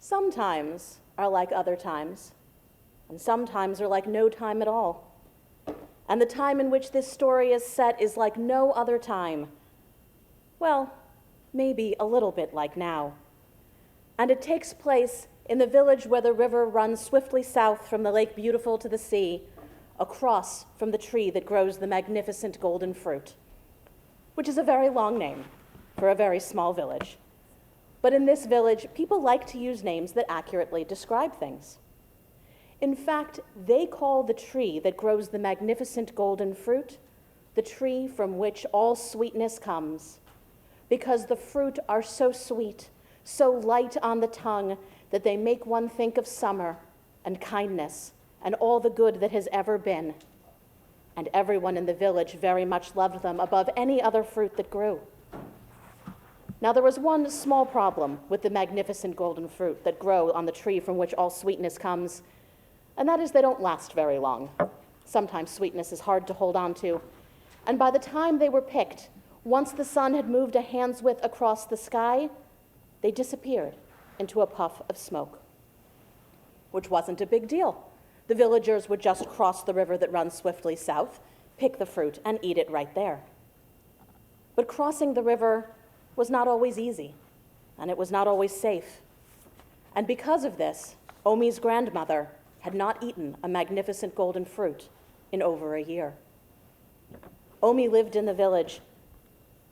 Some times are like other times, and some times are like no time at all. And the time in which this story is set is like no other time. Well, maybe a little bit like now. And it takes place in the village where the river runs swiftly south from the Lake Beautiful to the sea, across from the tree that grows the magnificent golden fruit, which is a very long name for a very small village. But in this village, people like to use names that accurately describe things. In fact, they call the tree that grows the magnificent golden fruit the tree from which all sweetness comes, because the fruit are so sweet, so light on the tongue, that they make one think of summer and kindness and all the good that has ever been. And everyone in the village very much loved them above any other fruit that grew. Now there was one small problem with the magnificent golden fruit that grow on the tree from which all sweetness comes, and that is they don't last very long. Sometimes sweetness is hard to hold on to, and by the time they were picked, once the sun had moved a hand's width across the sky, they disappeared into a puff of smoke, which wasn't a big deal. The villagers would just cross the river that runs swiftly south, pick the fruit, and eat it right there. But crossing the river was not always easy, and it was not always safe. And because of this, Omi's grandmother had not eaten a magnificent golden fruit in over a year. Omi lived in the village,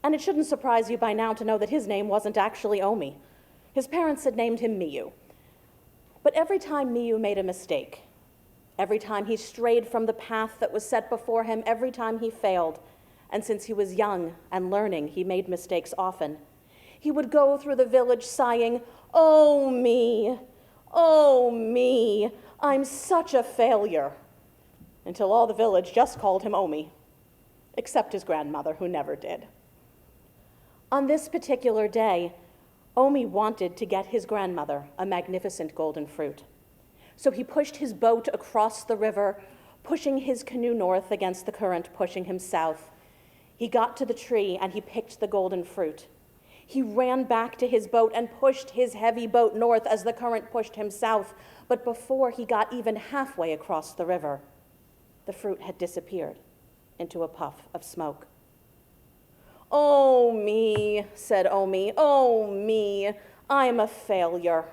and it shouldn't surprise you by now to know that his name wasn't actually Omi. His parents had named him Miyu. But every time Miyu made a mistake, every time he strayed from the path that was set before him, every time he failed, and since he was young and learning, he made mistakes often, he would go through the village sighing, "Oh me, I'm such a failure," until all the village just called him Omi, except his grandmother, who never did. On this particular day, Omi wanted to get his grandmother a magnificent golden fruit. So he pushed his boat across the river, pushing his canoe north against the current, pushing him south. He got to the tree and he picked the golden fruit. He ran back to his boat and pushed his heavy boat north as the current pushed him south. But before he got even halfway across the river, the fruit had disappeared into a puff of smoke. "Oh me," said Omi, "oh me, I'm a failure."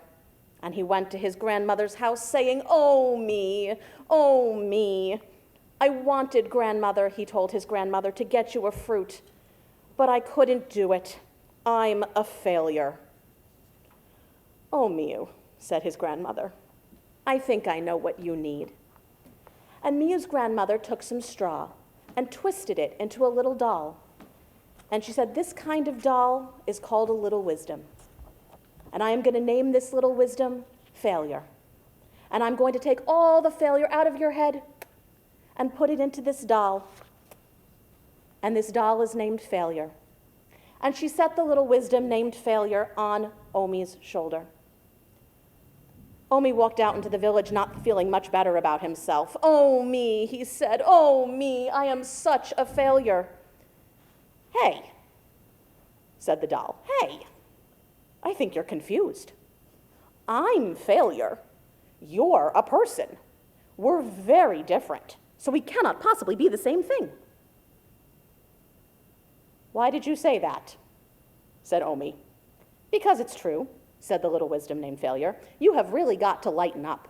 And he went to his grandmother's house saying, "Oh me, oh me. I wanted, grandmother," he told his grandmother, "to get you a fruit, but I couldn't do it. I'm a failure." "Oh, Miyu," said his grandmother, "I think I know what you need." And Miyu's grandmother took some straw and twisted it into a little doll. And she said, "This kind of doll is called a little wisdom. And I am going to name this little wisdom failure. And I'm going to take all the failure out of your head and put it into this doll. And this doll is named Failure." And she set the little wisdom named Failure on Omi's shoulder. Omi walked out into the village not feeling much better about himself. "Oh me," he said, "oh me, I am such a failure." "Hey," said the doll, "hey, I think you're confused. I'm Failure. You're a person. We're very different, so we cannot possibly be the same thing." "Why did you say that?" said Omi. "Because it's true," said the little wisdom named Failure. "You have really got to lighten up.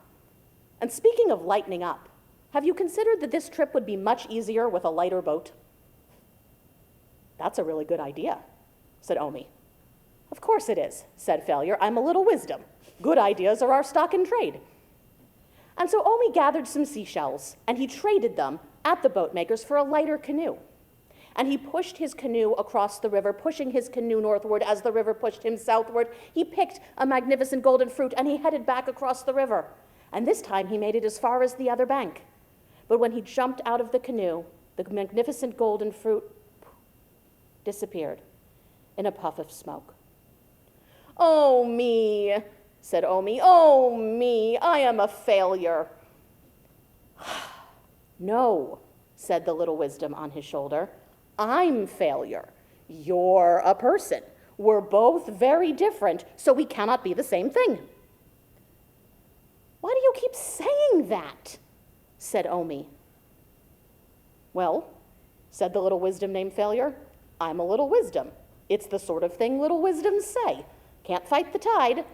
And speaking of lightening up, have you considered that this trip would be much easier with a lighter boat?" "That's a really good idea," said Omi. "Of course it is," said Failure. "I'm a little wisdom. Good ideas are our stock in trade." And so Omi gathered some seashells, and he traded them at the boatmakers for a lighter canoe. And he pushed his canoe across the river, pushing his canoe northward as the river pushed him southward. He picked a magnificent golden fruit, and he headed back across the river. And this time he made it as far as the other bank. But when he jumped out of the canoe, the magnificent golden fruit disappeared in a puff of smoke. "Oh me," said Omi, "oh me, I am a failure." "No," said the little wisdom on his shoulder, "I'm Failure. You're a person. We're both very different, so we cannot be the same thing." "Why do you keep saying that?" said Omi. "Well," said the little wisdom named Failure, "I'm a little wisdom. It's the sort of thing little wisdoms say. Can't fight the tide.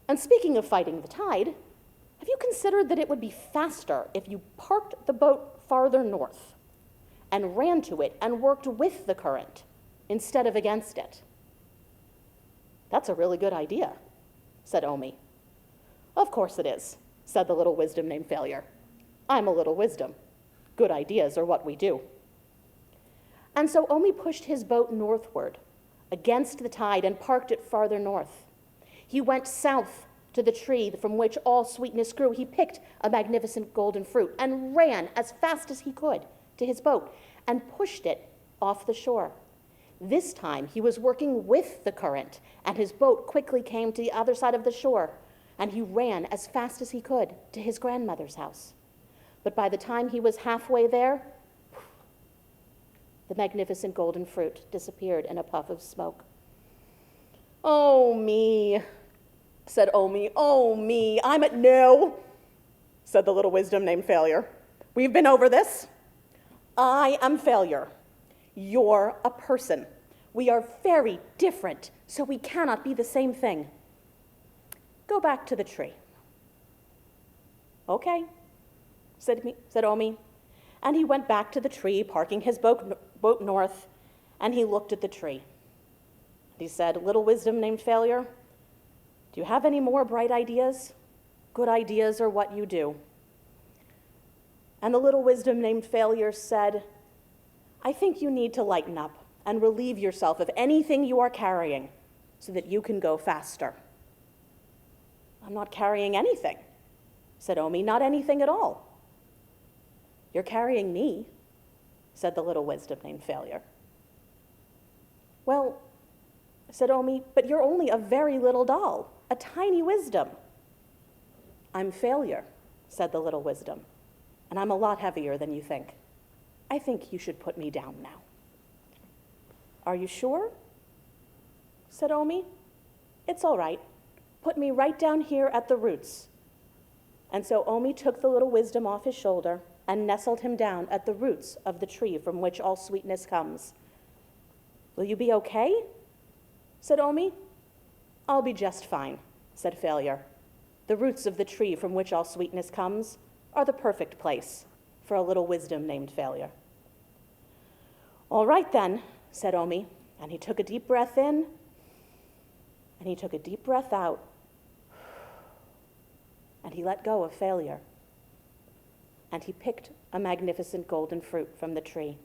And speaking of fighting the tide, have you considered that it would be faster if you parked the boat farther north and ran to it and worked with the current instead of against it?" "That's a really good idea," said Omi. "Of course it is," said the little wisdom named Failure. "I'm a little wisdom. Good ideas are what we do." And so Omi pushed his boat northward against the tide and parked it farther north. He went south to the tree from which all sweetness grew. He picked a magnificent golden fruit and ran as fast as he could to his boat and pushed it off the shore. This time he was working with the current, and his boat quickly came to the other side of the shore, and he ran as fast as he could to his grandmother's house. But by the time he was halfway there, the magnificent golden fruit disappeared in a puff of smoke. "Oh, me," said Omi. "Oh, me. No," said the little wisdom named Failure. "We've been over this. I am Failure. You're a person. We are very different, so we cannot be the same thing. Go back to the tree." "Okay," said Omi. And he went back to the tree, parking his boat north, and he looked at the tree. He said, "Little wisdom named Failure, do you have any more bright ideas? Good ideas are what you do." And the little wisdom named Failure said, "I think you need to lighten up and relieve yourself of anything you are carrying so that you can go faster." "I'm not carrying anything," said Omi, "not anything at all." "You're carrying me," said the little wisdom named Failure. "Well," said Omi, "but you're only a very little doll, a tiny wisdom." "I'm Failure," said the little wisdom, "and I'm a lot heavier than you think. I think you should put me down now." "Are you sure?" said Omi. "It's all right. Put me right down here at the roots." And so Omi took the little wisdom off his shoulder and nestled him down at the roots of the tree from which all sweetness comes. "Will you be okay?" said Omi. "I'll be just fine," said Failure. "The roots of the tree from which all sweetness comes are the perfect place for a little wisdom named Failure." "All right then," said Omi, and he took a deep breath in, and he took a deep breath out, and he let go of Failure. And he picked a magnificent golden fruit from the tree.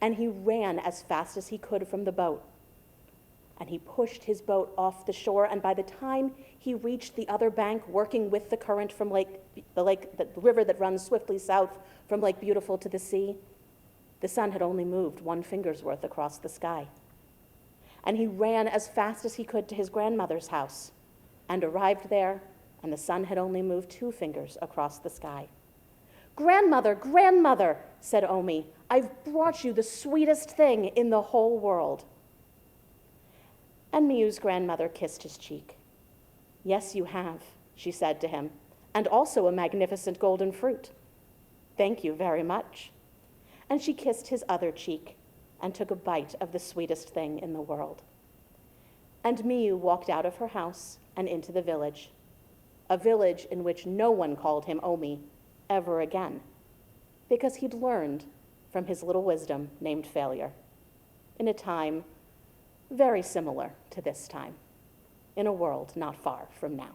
And he ran as fast as he could from the boat. And he pushed his boat off the shore, and by the time he reached the other bank, working with the current from the river that runs swiftly south from Lake Beautiful to the sea, the sun had only moved 1 finger's worth across the sky. And he ran as fast as he could to his grandmother's house, and arrived there, and the sun had only moved 2 fingers across the sky. "Grandmother, grandmother," said Omi, "I've brought you the sweetest thing in the whole world." And Miu's grandmother kissed his cheek. "Yes, you have," she said to him, "and also a magnificent golden fruit. Thank you very much." And she kissed his other cheek and took a bite of the sweetest thing in the world. And Miu walked out of her house and into the village, a village in which no one called him Omi ever again, because he'd learned from his little wisdom named Failure, in a time very similar to this time, in a world not far from now.